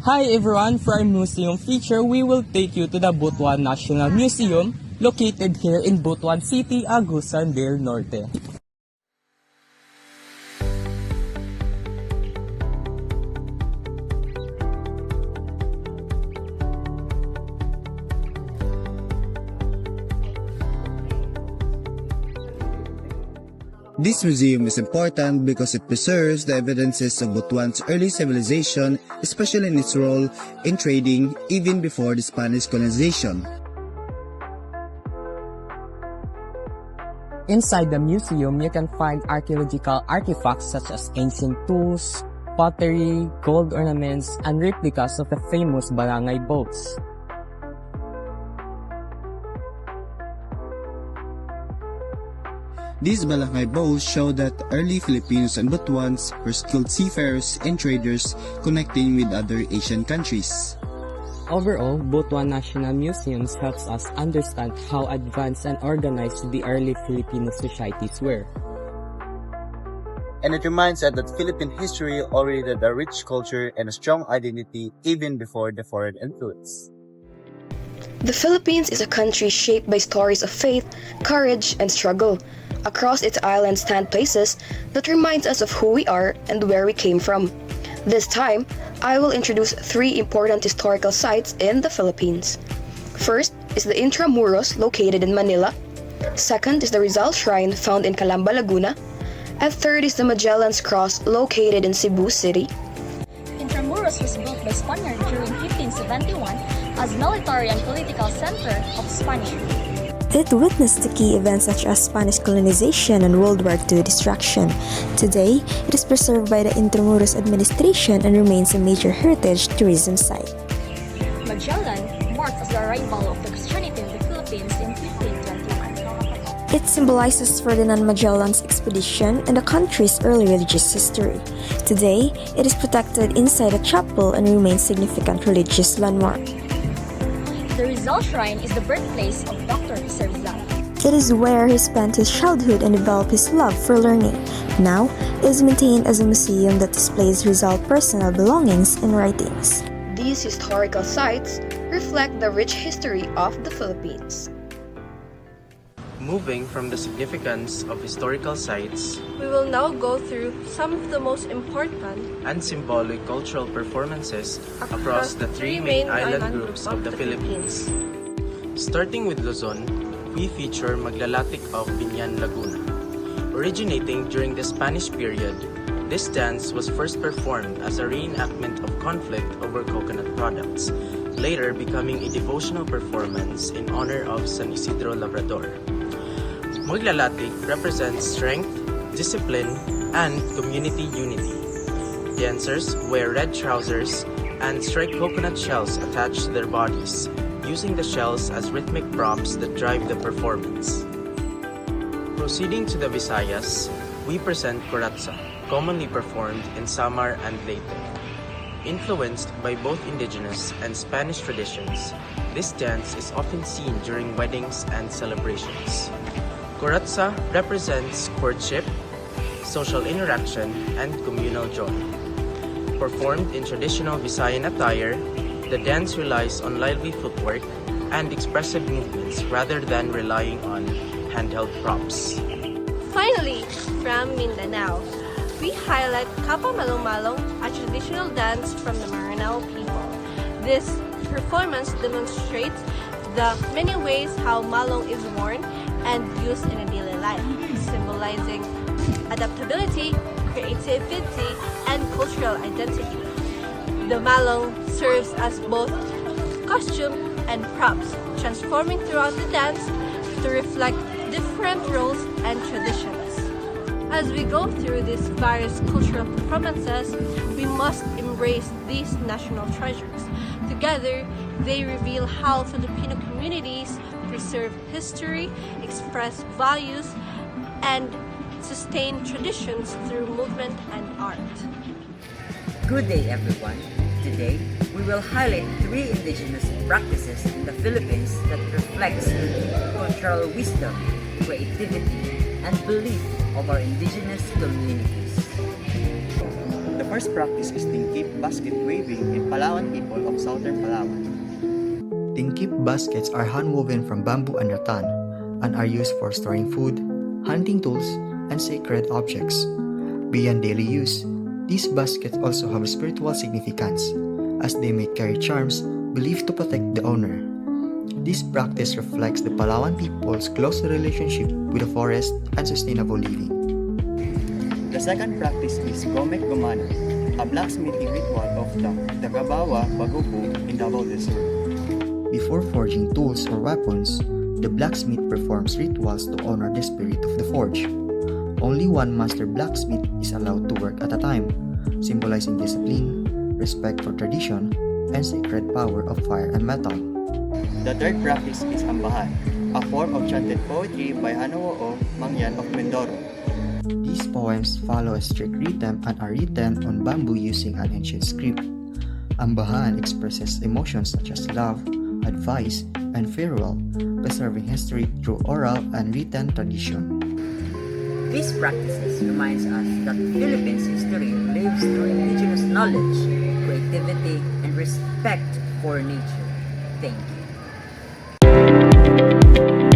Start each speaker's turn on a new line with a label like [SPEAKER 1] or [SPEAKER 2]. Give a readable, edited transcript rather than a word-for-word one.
[SPEAKER 1] Hi everyone, for our museum feature, we will take you to the Butuan National Museum located here in Butuan City, Agusan del Norte.
[SPEAKER 2] This museum is important because it preserves the evidences of Butuan's early civilization, especially in its role in trading even before the Spanish colonization.
[SPEAKER 1] Inside the museum, you can find archaeological artifacts such as ancient tools, pottery, gold ornaments, and replicas of the famous barangay boats.
[SPEAKER 2] These barangay boats show that early Filipinos and Butuans were skilled seafarers and traders connecting with other Asian countries.
[SPEAKER 1] Overall, Butuan National Museums helps us understand how advanced and organized the early Filipino societies were.
[SPEAKER 3] And it reminds us that Philippine history already had a rich culture and a strong identity even before the foreign influence.
[SPEAKER 4] The Philippines is a country shaped by stories of faith, courage, and struggle. Across its islands stand places that reminds us of who we are and where we came from. This time, I will introduce 3 important historical sites in the Philippines. First is the Intramuros located in Manila. Second is the Rizal Shrine found in Calamba, Laguna. And third is the Magellan's Cross located in Cebu City.
[SPEAKER 5] Intramuros was built by Spaniards during 1571 as military and political center of Spain.
[SPEAKER 6] It witnessed the key events such as Spanish colonization and World War II destruction. Today, it is preserved by the Intramuros administration and remains a major heritage tourism site.
[SPEAKER 5] Magellan marked as the arrival of the Christianity in the Philippines in 1521.
[SPEAKER 6] It symbolizes Ferdinand Magellan's expedition and the country's early religious history. Today, it is protected inside a chapel and remains a significant religious landmark.
[SPEAKER 5] The Rizal Shrine is the birthplace of Dr. Rizal.
[SPEAKER 6] It is where he spent his childhood and developed his love for learning. Now, it is maintained as a museum that displays Rizal's personal belongings and writings.
[SPEAKER 4] These historical sites reflect the rich history of the Philippines.
[SPEAKER 7] Moving from the significance of historical sites,
[SPEAKER 8] we will now go through some of the most important
[SPEAKER 7] and symbolic cultural performances across the 3 main island groups of the Philippines. Starting with Luzon, we feature Maglalatik of Binyan, Laguna. Originating during the Spanish period, this dance was first performed as a reenactment of conflict over coconut products, later becoming a devotional performance in honor of San Isidro Labrador. Maglalatik represents strength, discipline, and community unity. Dancers wear red trousers and strike coconut shells attached to their bodies, using the shells as rhythmic props that drive the performance. Proceeding to the Visayas, we present Corazza, commonly performed in Samar and Leyte. Influenced by both indigenous and Spanish traditions, this dance is often seen during weddings and celebrations. Corazza represents courtship, social interaction, and communal joy. Performed in traditional Visayan attire, the dance relies on lively footwork and expressive movements rather than relying on handheld props.
[SPEAKER 8] Finally, from Mindanao, we highlight Kapa Malong Malong, a traditional dance from the Maranao people. This performance demonstrates the many ways how malong is worn and used in a daily life, symbolizing adaptability, creativity, and cultural identity. The malong serves as both costume and props, transforming throughout the dance to reflect different roles and traditions. As we go through these various cultural performances, we must embrace these national treasures. Together, they reveal how Filipino communities preserve history, express values, and sustain traditions through movement and art.
[SPEAKER 9] Good day, everyone. Today, we will highlight 3 indigenous practices in the Philippines that reflects the deep cultural wisdom, creativity, and belief of our indigenous communities.
[SPEAKER 3] The first practice is tingkip basket weaving in Palawan people of southern Palawan.
[SPEAKER 10] Tingkip baskets are hand-woven from bamboo and rattan and are used for storing food, hunting tools, and sacred objects. Beyond daily use, these baskets also have spiritual significance, as they may carry charms believed to protect the owner. This practice reflects the Palawan people's close relationship with the forest and sustainable living.
[SPEAKER 3] The second practice is Gomek Gumana, a blacksmithing ritual of the Tagabawa Bagubu in Davao del Sur.
[SPEAKER 10] Before forging tools or weapons, the blacksmith performs rituals to honor the spirit of the forge. Only one master blacksmith is allowed to work at a time, symbolizing discipline, respect for tradition, and sacred power of fire and metal.
[SPEAKER 3] The third practice is Ambahan, a form of chanted poetry by Hanoo Mangyan of Mindoro.
[SPEAKER 10] These poems follow a strict rhythm and are written on bamboo using an ancient script. Ambahan expresses emotions such as love, advice, and farewell, preserving history through oral and written tradition.
[SPEAKER 9] These practices reminds us that Philippines history lives through indigenous knowledge, creativity, and respect for nature. Thank you.